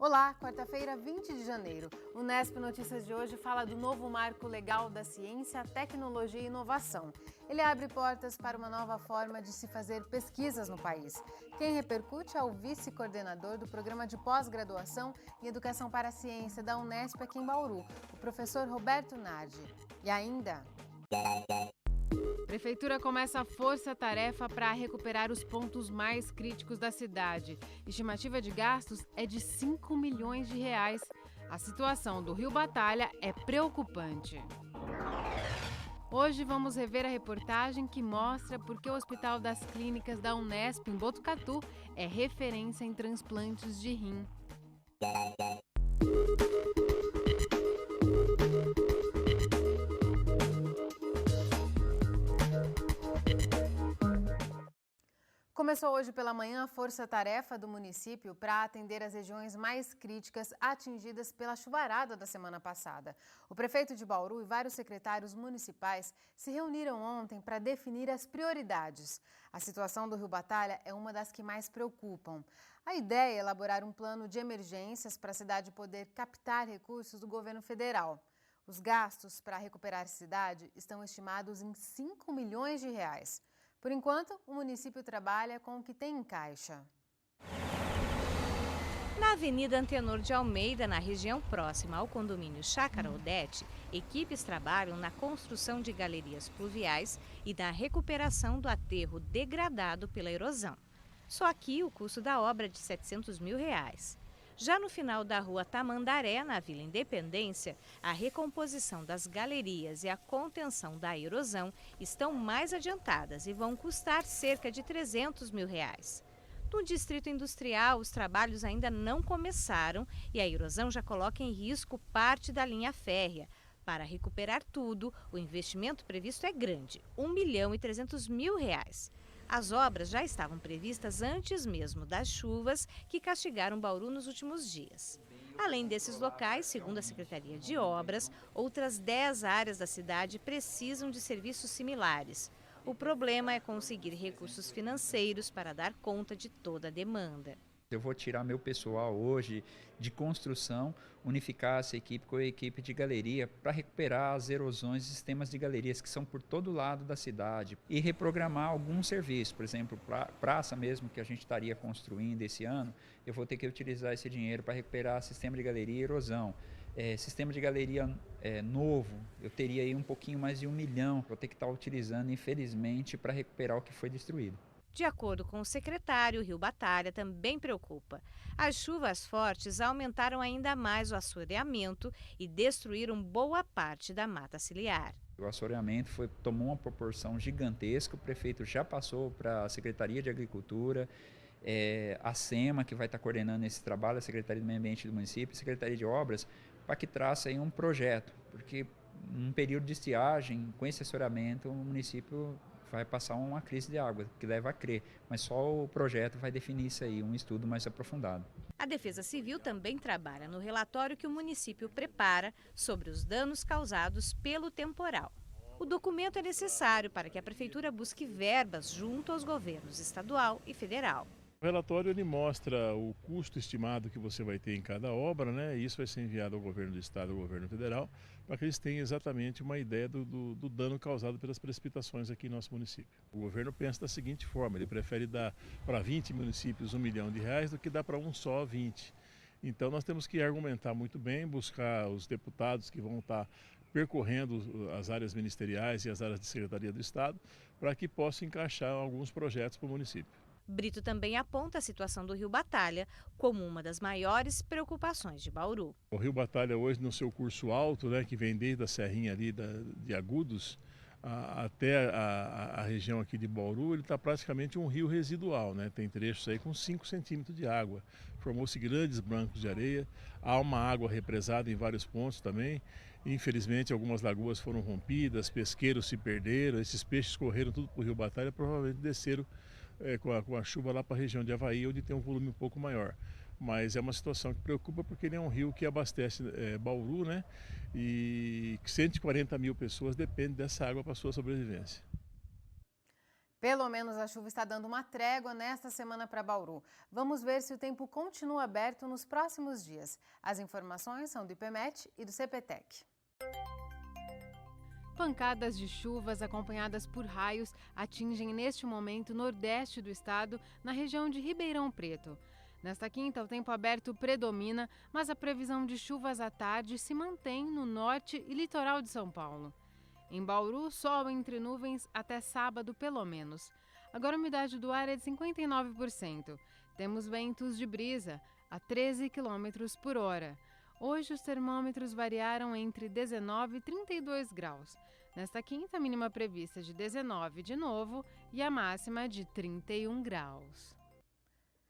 Olá, quarta-feira, 20 de janeiro. O Unesp Notícias de hoje fala do novo marco legal da ciência, tecnologia e inovação. Ele abre portas para uma nova forma de se fazer pesquisas no país. Quem repercute é o vice-coordenador do Programa de Pós-Graduação em Educação para a Ciência da Unesp aqui em Bauru, o professor Roberto Nardi. E ainda... Prefeitura começa a força-tarefa para recuperar os pontos mais críticos da cidade. Estimativa de gastos é de 5 milhões de reais. A situação do Rio Batalha é preocupante. Hoje vamos rever a reportagem que mostra por que o Hospital das Clínicas da Unesp em Botucatu é referência em transplantes de rim. Começou hoje pela manhã a força-tarefa do município para atender as regiões mais críticas atingidas pela chuvarada da semana passada. O prefeito de Bauru e vários secretários municipais se reuniram ontem para definir as prioridades. A situação do Rio Batalha é uma das que mais preocupam. A ideia é elaborar um plano de emergências para a cidade poder captar recursos do governo federal. Os gastos para recuperar a cidade estão estimados em 5 milhões de reais. Por enquanto, o município trabalha com o que tem em caixa. Na Avenida Antenor de Almeida, na região próxima ao condomínio Chácara Odete, equipes trabalham na construção de galerias pluviais e na recuperação do aterro degradado pela erosão. Só aqui o custo da obra é de R$ 700 mil. Já no final da rua Tamandaré, na Vila Independência, a recomposição das galerias e a contenção da erosão estão mais adiantadas e vão custar cerca de R$ 300 mil. No Distrito Industrial, os trabalhos ainda não começaram e a erosão já coloca em risco parte da linha férrea. Para recuperar tudo, o investimento previsto é grande, R$ 1.300 mil. As obras já estavam previstas antes mesmo das chuvas que castigaram Bauru nos últimos dias. Além desses locais, segundo a Secretaria de Obras, outras 10 áreas da cidade precisam de serviços similares. O problema é conseguir recursos financeiros para dar conta de toda a demanda. Eu vou tirar meu pessoal hoje de construção, unificar essa equipe com a equipe de galeria para recuperar as erosões e sistemas de galerias que são por todo lado da cidade e reprogramar alguns serviços, por exemplo, praça mesmo que a gente estaria construindo esse ano, eu vou ter que utilizar esse dinheiro para recuperar sistema de galeria e erosão. Sistema de galeria novo, eu teria aí um pouquinho mais de 1 milhão, vou ter que estar utilizando infelizmente para recuperar o que foi destruído. De acordo com o secretário, o Rio Batalha também preocupa. As chuvas fortes aumentaram ainda mais o assoreamento e destruíram boa parte da mata ciliar. O assoreamento tomou uma proporção gigantesca, o prefeito já passou para a Secretaria de Agricultura, a SEMA, que vai estar coordenando esse trabalho, a Secretaria do Meio Ambiente do município, a Secretaria de Obras, para que traça aí um projeto, porque num período de estiagem, com esse assoreamento, o município vai passar uma crise de água, que leva a crer, mas só o projeto vai definir isso aí, um estudo mais aprofundado. A Defesa Civil também trabalha no relatório que o município prepara sobre os danos causados pelo temporal. O documento é necessário para que a Prefeitura busque verbas junto aos governos estadual e federal. O relatório ele mostra o custo estimado que você vai ter em cada obra, né? E isso vai ser enviado ao governo do estado e ao governo federal, para que eles tenham exatamente uma ideia do dano causado pelas precipitações aqui em nosso município. O governo pensa da seguinte forma, ele prefere dar para 20 municípios R$ 1 milhão do que dar para um só 20. Então nós temos que argumentar muito bem, buscar os deputados que vão estar percorrendo as áreas ministeriais e as áreas de secretaria do estado, para que possam encaixar alguns projetos para o município. Brito também aponta a situação do Rio Batalha como uma das maiores preocupações de Bauru. O Rio Batalha hoje no seu curso alto, né, que vem desde a serrinha ali de Agudos até a região aqui de Bauru, ele está praticamente um rio residual, né? Tem trechos aí com 5 centímetros de água. Formou-se grandes bancos de areia, há uma água represada em vários pontos também. Infelizmente algumas lagoas foram rompidas, pesqueiros se perderam, esses peixes correram tudo para o Rio Batalha, provavelmente desceram com a chuva lá para a região de Avaí, onde tem um volume um pouco maior. Mas é uma situação que preocupa porque ele é um rio que abastece Bauru, né? E 140 mil pessoas dependem dessa água para a sua sobrevivência. Pelo menos a chuva está dando uma trégua nesta semana para Bauru. Vamos ver se o tempo continua aberto nos próximos dias. As informações são do IPMET e do CPTEC. Pancadas de chuvas acompanhadas por raios atingem neste momento o nordeste do estado, na região de Ribeirão Preto. Nesta quinta, o tempo aberto predomina, mas a previsão de chuvas à tarde se mantém no norte e litoral de São Paulo. Em Bauru, sol entre nuvens até sábado, pelo menos. Agora a umidade do ar é de 59%. Temos ventos de brisa a 13 km por hora. Hoje os termômetros variaram entre 19 e 32 graus. Nesta quinta, a mínima prevista é de 19 de novo e a máxima de 31 graus.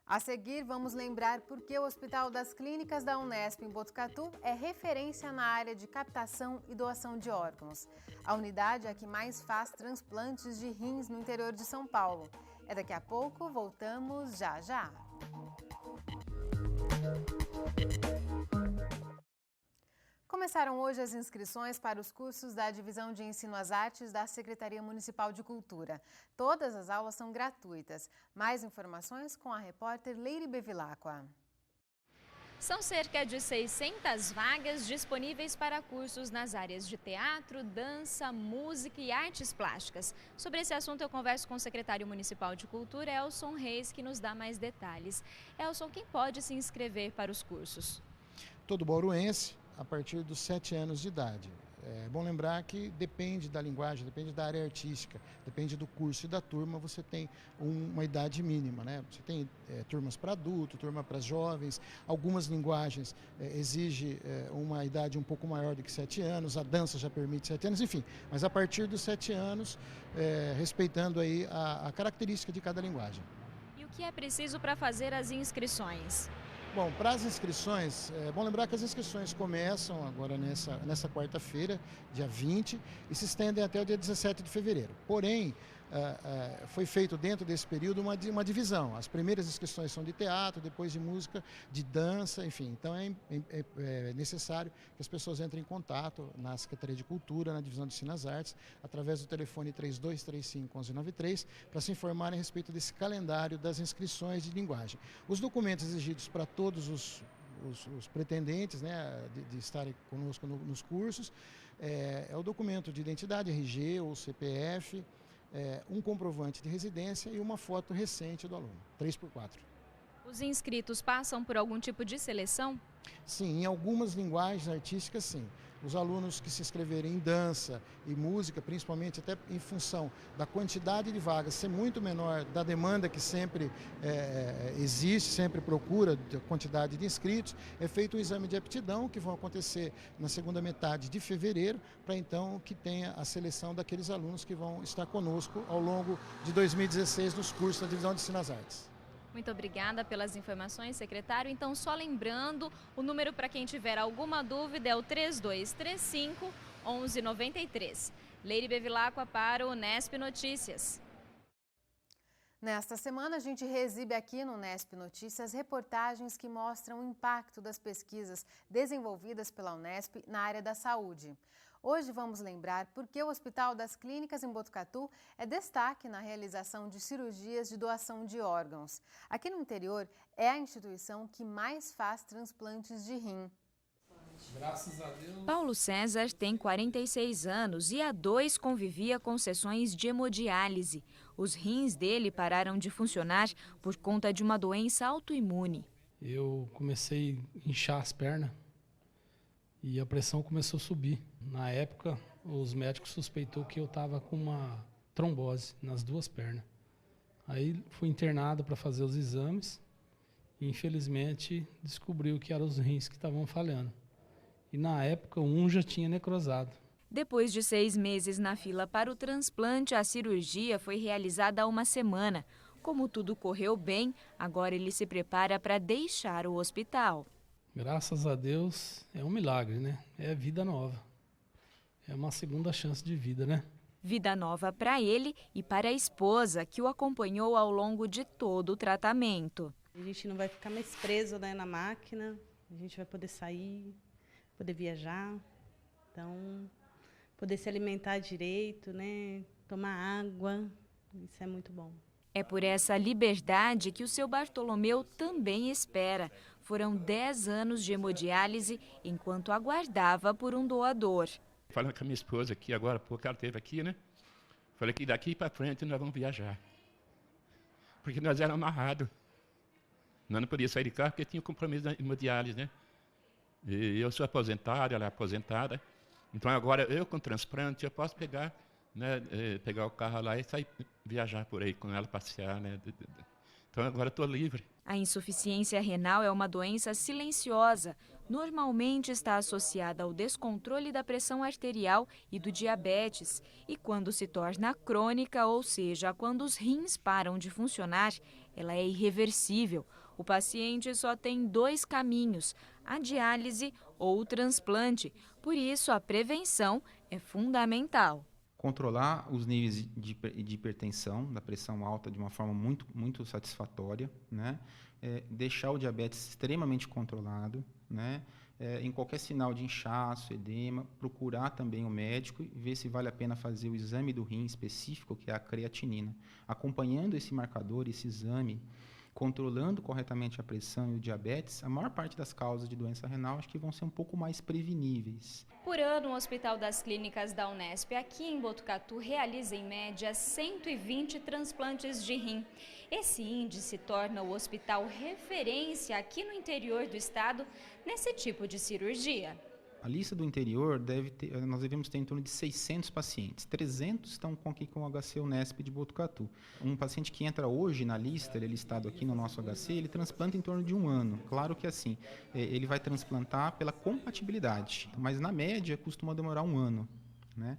A seguir, vamos lembrar por que o Hospital das Clínicas da Unesp em Botucatu é referência na área de captação e doação de órgãos. A unidade é a que mais faz transplantes de rins no interior de São Paulo. É daqui a pouco, voltamos já já. Começaram hoje as inscrições para os cursos da Divisão de Ensino às Artes da Secretaria Municipal de Cultura. Todas as aulas são gratuitas. Mais informações com a repórter Leire Bevilacqua. São cerca de 600 vagas disponíveis para cursos nas áreas de teatro, dança, música e artes plásticas. Sobre esse assunto eu converso com o secretário municipal de Cultura, Elson Reis, que nos dá mais detalhes. Elson, quem pode se inscrever para os cursos? Todo bauruense, a partir dos 7 anos de idade. É bom lembrar que depende da linguagem, depende da área artística, depende do curso e da turma, você tem uma idade mínima, né? Você tem turmas para adulto, turma para jovens, algumas linguagens exigem uma idade um pouco maior do que 7 anos, a dança já permite 7 anos, enfim, mas a partir dos 7 anos, respeitando aí a característica de cada linguagem. E o que é preciso para fazer as inscrições? Bom, para as inscrições, é bom lembrar que as inscrições começam agora nessa quarta-feira, dia 20, e se estendem até o dia 17 de fevereiro. Porém, foi feito dentro desse período uma divisão. As primeiras inscrições são de teatro, depois de música, de dança, enfim. Então é necessário que as pessoas entrem em contato na Secretaria de Cultura, na Divisão de Ensino às Artes, através do telefone 3235-1193, para se informarem a respeito desse calendário das inscrições de linguagem. Os documentos exigidos para todos os pretendentes, né, de estarem conosco nos cursos, é o documento de identidade, RG ou CPF, um comprovante de residência e uma foto recente do aluno, 3x4. Os inscritos passam por algum tipo de seleção? Sim, em algumas linguagens artísticas, sim. Os alunos que se inscreverem em dança e música, principalmente até em função da quantidade de vagas ser muito menor da demanda que sempre existe, sempre procura, da quantidade de inscritos, é feito um exame de aptidão que vão acontecer na segunda metade de fevereiro, para então que tenha a seleção daqueles alunos que vão estar conosco ao longo de 2016 nos cursos da Divisão de Ensino às Artes. Muito obrigada pelas informações, secretário. Então, só lembrando, o número para quem tiver alguma dúvida é o 3235-1193. Leire Bevilacqua para o Unesp Notícias. Nesta semana, a gente reexibe aqui no Unesp Notícias reportagens que mostram o impacto das pesquisas desenvolvidas pela Unesp na área da saúde. Hoje vamos lembrar por que o Hospital das Clínicas em Botucatu é destaque na realização de cirurgias de doação de órgãos. Aqui no interior, é a instituição que mais faz transplantes de rim. Graças a Deus. Paulo César tem 46 anos e há 2 convivia com sessões de hemodiálise. Os rins dele pararam de funcionar por conta de uma doença autoimune. Eu comecei a inchar as pernas e a pressão começou a subir. Na época, os médicos suspeitou que eu estava com uma trombose nas 2 pernas. Aí fui internado para fazer os exames e infelizmente descobriu que eram os rins que estavam falhando. E na época um já tinha necrosado. Depois de 6 meses na fila para o transplante, a cirurgia foi realizada há uma semana. Como tudo correu bem, agora ele se prepara para deixar o hospital. Graças a Deus, é um milagre, né? É vida nova. É uma segunda chance de vida, né? Vida nova para ele e para a esposa, que o acompanhou ao longo de todo o tratamento. A gente não vai ficar mais preso, né, na máquina, a gente vai poder sair, poder viajar, então poder se alimentar direito, né, tomar água, Isso é muito bom. É por essa liberdade que o seu Bartolomeu também espera. Foram 10 anos de hemodiálise enquanto aguardava por um doador. Falando com a minha esposa aqui agora, porque ela esteve aqui, né? Falei que daqui para frente nós vamos viajar. Porque nós éramos amarrados. Nós não podíamos sair de casa porque tinha o compromisso da hemodiálise, né? E eu sou aposentado, ela é aposentada. Então agora eu com transplante eu posso pegar, né, pegar o carro lá e sair viajar por aí com ela, passear, né? Então agora estou livre. A insuficiência renal é uma doença silenciosa. Normalmente está associada ao descontrole da pressão arterial e do diabetes. E quando se torna crônica, ou seja, quando os rins param de funcionar, ela é irreversível. O paciente só tem 2 caminhos: a diálise ou o transplante. Por isso, a prevenção é fundamental. Controlar os níveis de hipertensão, da pressão alta, de uma forma muito satisfatória, né? Deixar o diabetes extremamente controlado, né? Em qualquer sinal de inchaço, edema, procurar também o médico e ver se vale a pena fazer o exame do rim específico, que é a creatinina. Acompanhando esse marcador, esse exame, controlando corretamente a pressão e o diabetes, a maior parte das causas de doença renal acho que vão ser um pouco mais preveníveis. Por ano, o Hospital das Clínicas da Unesp, aqui em Botucatu, realiza em média 120 transplantes de rim. Esse índice torna o hospital referência aqui no interior do estado nesse tipo de cirurgia. A lista do interior nós devemos ter em torno de 600 pacientes. 300 estão aqui com o HC Unesp de Botucatu. Um paciente que entra hoje na lista, ele é listado aqui no nosso HC, ele transplanta em torno de 1 ano. Claro que assim, ele vai transplantar pela compatibilidade, mas na média costuma demorar 1 ano, né?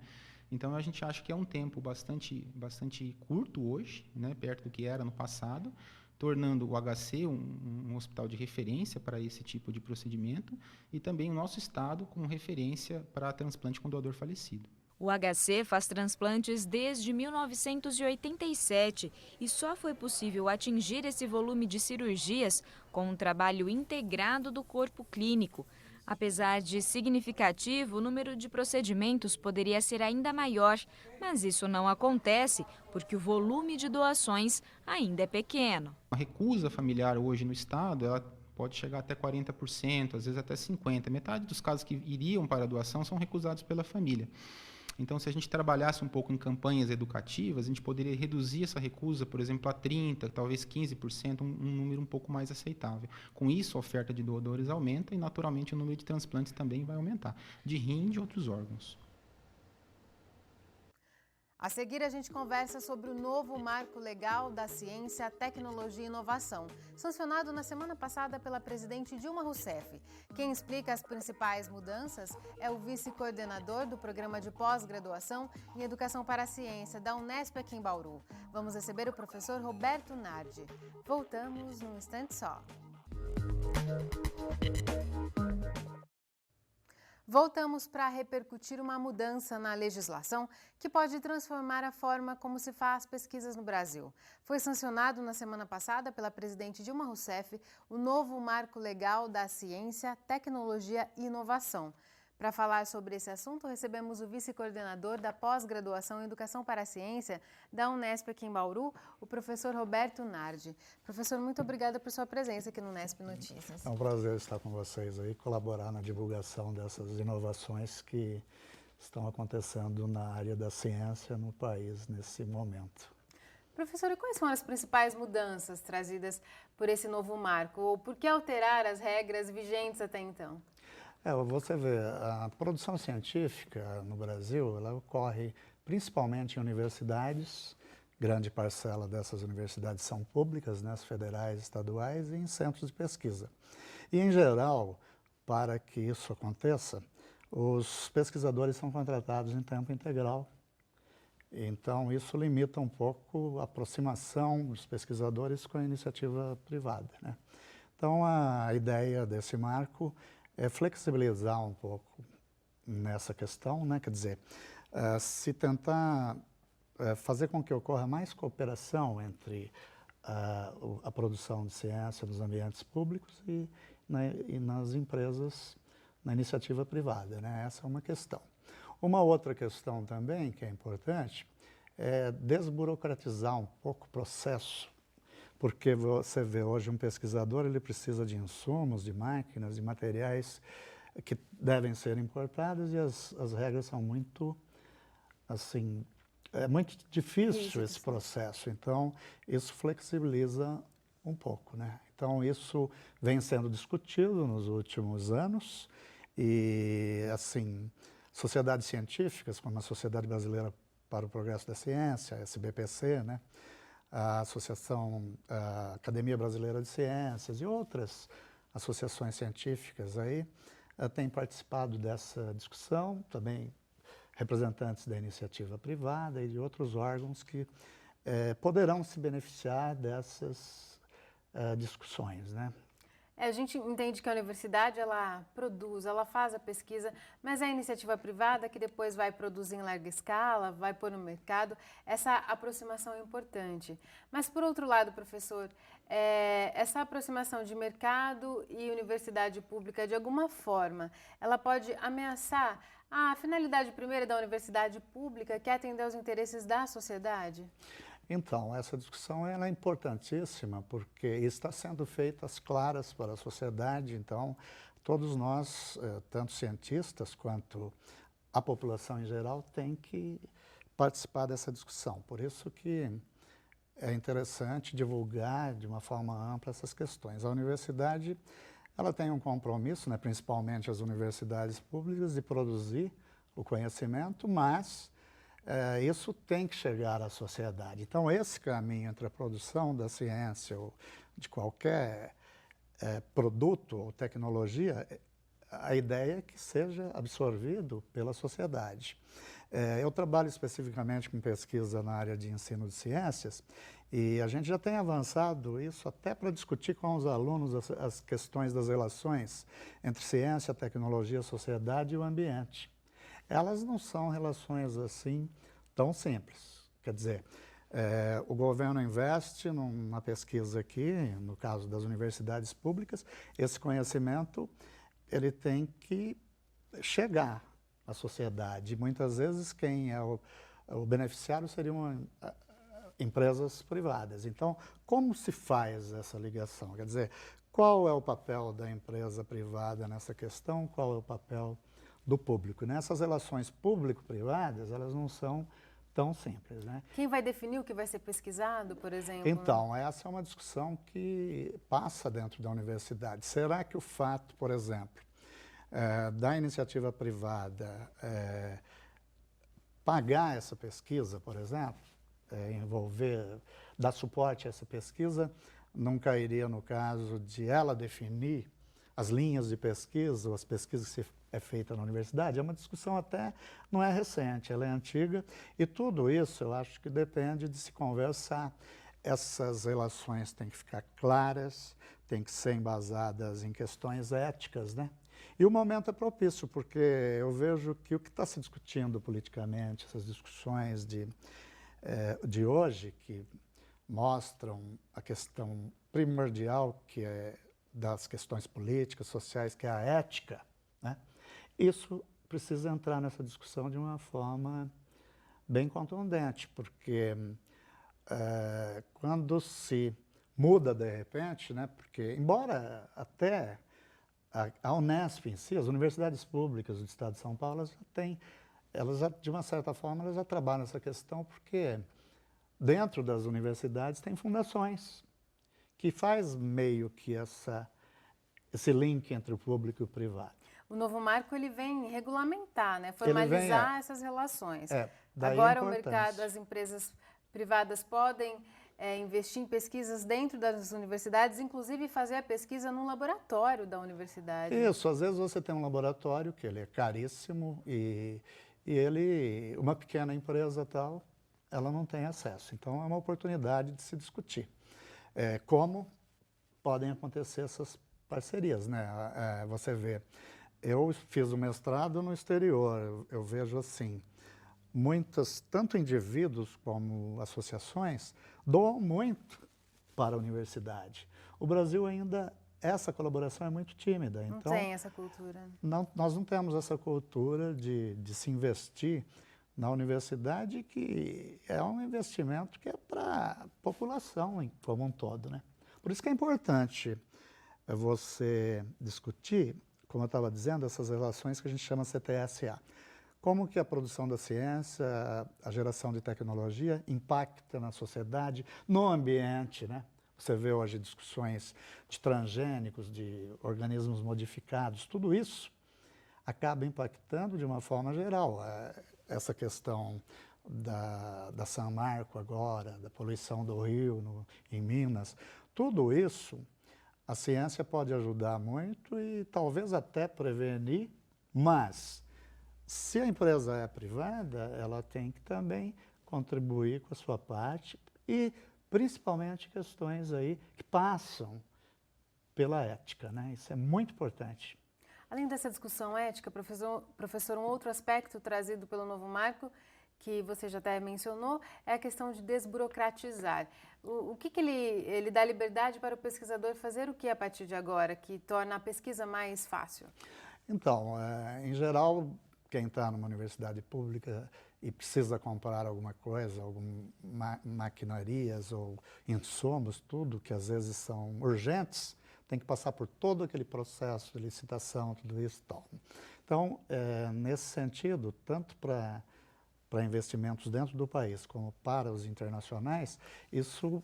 Então a gente acha que é um tempo bastante curto hoje, né, perto do que era no passado, tornando o HC um hospital de referência para esse tipo de procedimento e também o nosso estado como referência para transplante com doador falecido. O HC faz transplantes desde 1987 e só foi possível atingir esse volume de cirurgias com um trabalho integrado do corpo clínico. Apesar de significativo, o número de procedimentos poderia ser ainda maior, mas isso não acontece porque o volume de doações ainda é pequeno. A recusa familiar hoje no estado, ela pode chegar até 40%, às vezes até 50%. Metade dos casos que iriam para a doação são recusados pela família. Então, se a gente trabalhasse um pouco em campanhas educativas, a gente poderia reduzir essa recusa, por exemplo, a 30%, talvez 15%, um número um pouco mais aceitável. Com isso, a oferta de doadores aumenta e, naturalmente, o número de transplantes também vai aumentar, de rim e de outros órgãos. A seguir, a gente conversa sobre o novo Marco Legal da Ciência, Tecnologia e Inovação, sancionado na semana passada pela presidente Dilma Rousseff. Quem explica as principais mudanças é o vice-coordenador do Programa de Pós-Graduação em Educação para a Ciência da Unesp aqui em Bauru. Vamos receber o professor Roberto Nardi. Voltamos num instante só. Voltamos para repercutir uma mudança na legislação que pode transformar a forma como se faz pesquisas no Brasil. Foi sancionado na semana passada pela presidente Dilma Rousseff o novo Marco Legal da Ciência, Tecnologia e Inovação. Para falar sobre esse assunto, recebemos o vice-coordenador da pós-graduação em Educação para a Ciência da Unesp aqui em Bauru, o professor Roberto Nardi. Professor, muito obrigada por sua presença aqui no Unesp Notícias. É um prazer estar com vocês aí, colaborar na divulgação dessas inovações que estão acontecendo na área da ciência no país nesse momento. Professor, e quais são as principais mudanças trazidas por esse novo marco? Ou por que alterar as regras vigentes até então? Você vê, a produção científica no Brasil, ela ocorre principalmente em universidades, grande parcela dessas universidades são públicas, né, as federais, estaduais, e em centros de pesquisa. E, em geral, para que isso aconteça, os pesquisadores são contratados em tempo integral. Então, isso limita um pouco a aproximação dos pesquisadores com a iniciativa privada, né? Então, a ideia desse marco é flexibilizar um pouco nessa questão, né? Quer dizer, se tentar fazer com que ocorra mais cooperação entre a produção de ciência nos ambientes públicos e nas empresas, na iniciativa privada, né? Essa é uma questão. Uma outra questão também que é importante é desburocratizar um pouco o processo, porque você vê hoje um pesquisador, ele precisa de insumos, de máquinas, de materiais que devem ser importados e as regras são muito, assim, é muito difícil esse processo. Então, isso flexibiliza um pouco, né? Então, isso vem sendo discutido nos últimos anos e, assim, sociedades científicas, como a Sociedade Brasileira para o Progresso da Ciência, a SBPC, né? A a Academia Brasileira de Ciências e outras associações científicas aí têm participado dessa discussão, também representantes da iniciativa privada e de outros órgãos que poderão se beneficiar dessas discussões, né? A gente entende que a universidade, ela produz, ela faz a pesquisa, mas é a iniciativa privada que depois vai produzir em larga escala, vai pôr no mercado. Essa aproximação é importante. Mas, por outro lado, professor, essa aproximação de mercado e universidade pública, de alguma forma, ela pode ameaçar a finalidade primeira da universidade pública, que é atender aos interesses da sociedade? Então, essa discussão ela é importantíssima porque está sendo feita às claras para a sociedade. Então, todos nós, tanto cientistas quanto a população em geral, tem que participar dessa discussão. Por isso que é interessante divulgar de uma forma ampla essas questões. A universidade ela tem um compromisso, né, principalmente as universidades públicas, de produzir o conhecimento, mas isso tem que chegar à sociedade. Então, esse caminho entre a produção da ciência ou de qualquer produto ou tecnologia, a ideia é que seja absorvido pela sociedade. Eu trabalho especificamente com pesquisa na área de ensino de ciências e a gente já tem avançado isso até para discutir com os alunos as questões das relações entre ciência, tecnologia, sociedade e o ambiente. Elas não são relações assim tão simples. Quer dizer, o governo investe numa pesquisa aqui, no caso das universidades públicas, esse conhecimento ele tem que chegar à sociedade. Muitas vezes quem é o beneficiário seriam empresas privadas. Então, como se faz essa ligação? Quer dizer, qual é o papel da empresa privada nessa questão? Qual é o papel do público? Nessas relações público-privadas, elas não são tão simples, né? Quem vai definir o que vai ser pesquisado, por exemplo? Então, essa é uma discussão que passa dentro da universidade. Será que o fato, por exemplo, da iniciativa privada pagar essa pesquisa, por exemplo, dar suporte a essa pesquisa, não cairia no caso de ela definir as linhas de pesquisa, ou as pesquisas que é feita na universidade? É uma discussão até, não é recente, ela é antiga, e tudo isso eu acho que depende de se conversar. Essas relações têm que ficar claras, têm que ser embasadas em questões éticas, né? E o momento é propício, porque eu vejo que o que está se discutindo politicamente, essas discussões de hoje, que mostram a questão primordial, que é das questões políticas, sociais, que é a ética, né? Isso precisa entrar nessa discussão de uma forma bem contundente, porque quando se muda de repente, né? Porque embora até a Unesp em si, as universidades públicas do Estado de São Paulo, de uma certa forma, elas já trabalham essa questão, porque dentro das universidades tem fundações que faz meio que esse link entre o público e o privado. O novo marco ele vem regulamentar, né? Formalizar essas relações. Agora o mercado, as empresas privadas podem investir em pesquisas dentro das universidades, inclusive fazer a pesquisa num laboratório da universidade. Isso, às vezes você tem um laboratório que ele é caríssimo e uma pequena empresa tal, ela não tem acesso. Então é uma oportunidade de se discutir como podem acontecer essas parcerias, né? Você vê, eu fiz o mestrado no exterior, eu vejo assim, tanto indivíduos como associações, doam muito para a universidade. O Brasil ainda, essa colaboração é muito tímida. Então, não tem essa cultura. Nós não temos essa cultura de se investir na universidade, que é um investimento que é para a população como um todo, né? Por isso que é importante você discutir, como eu estava dizendo, essas relações que a gente chama CTSA. Como que a produção da ciência, a geração de tecnologia impacta na sociedade, no ambiente, né? Você vê hoje discussões de transgênicos, de organismos modificados, tudo isso acaba impactando de uma forma geral. Essa questão da São Marco agora, da poluição do rio em Minas, tudo isso a ciência pode ajudar muito e talvez até prevenir, mas se a empresa é privada, ela tem que também contribuir com a sua parte e principalmente questões aí que passam pela ética, né? Isso é muito importante. Além dessa discussão ética, professor, um outro aspecto trazido pelo novo marco, que você já até mencionou, é a questão de desburocratizar. O que ele dá liberdade para o pesquisador fazer o que a partir de agora, que torna a pesquisa mais fácil? Então, em geral, quem está numa universidade pública e precisa comprar alguma coisa, maquinarias ou insumos, tudo que às vezes são urgentes, tem que passar por todo aquele processo de licitação, tudo isso e tal. Então, nesse sentido, tanto para investimentos dentro do país como para os internacionais, isso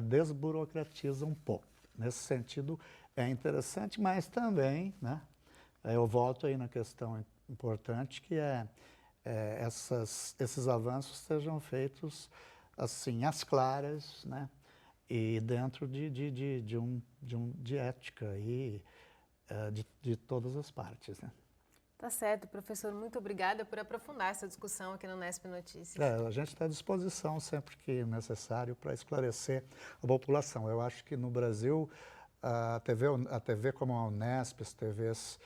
desburocratiza um pouco. Nesse sentido, é interessante, mas também, né, eu volto aí na questão importante, que esses avanços sejam feitos assim, às claras, né, e dentro de ética e de todas as partes, né. Tá certo, professor. Muito obrigada por aprofundar essa discussão aqui no Nesp Notícias. A gente está à disposição sempre que necessário para esclarecer a população. Eu acho que no Brasil a TV como a Unesp, as TVs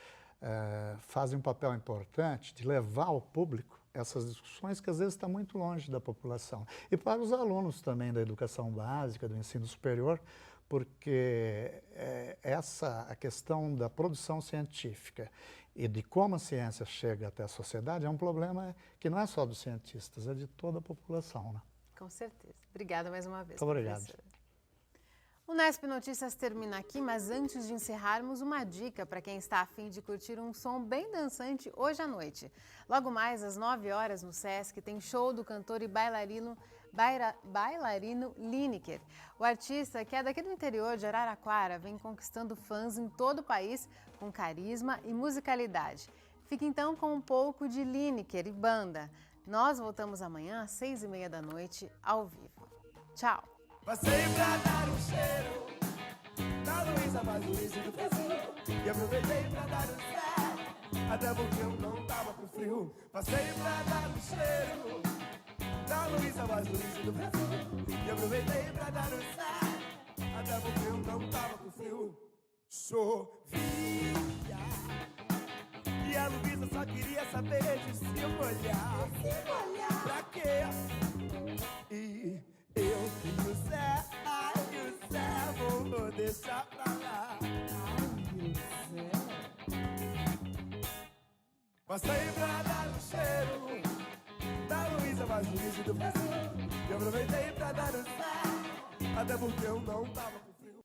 fazem um papel importante de levar ao público essas discussões que às vezes estão muito longe da população. E para os alunos também da educação básica, do ensino superior, porque a questão da produção científica e de como a ciência chega até a sociedade é um problema que não é só dos cientistas, é de toda a população, né? Com certeza. Obrigada mais uma vez, muito obrigado. Professor. O Nesp Notícias termina aqui, mas antes de encerrarmos, uma dica para quem está a fim de curtir um som bem dançante hoje à noite. Logo mais, às 9 horas, no Sesc, tem show do cantor e bailarino Lineker. O artista, que é daqui do interior de Araraquara, vem conquistando fãs em todo o país com carisma e musicalidade. Fique então com um pouco de Lineker e banda. Nós voltamos amanhã às 6h30 da noite, ao vivo. Tchau! Passei pra dar um cheiro na Luísa, mais Luísa do Brasil. E aproveitei pra dar um certo, até porque eu não tava com frio. Passei pra dar um cheiro na Luísa, mais Luísa do Brasil. E aproveitei pra dar um certo, até porque eu não tava com frio. Chovia e a Luísa só queria saber de se molhar. Pra quê? E eu e o Zé vou deixar pra lá. Passei pra dar um cheiro da Luísa, mais Luísa do Brasil. E aproveitei pra dar um Zé, até porque eu não tava com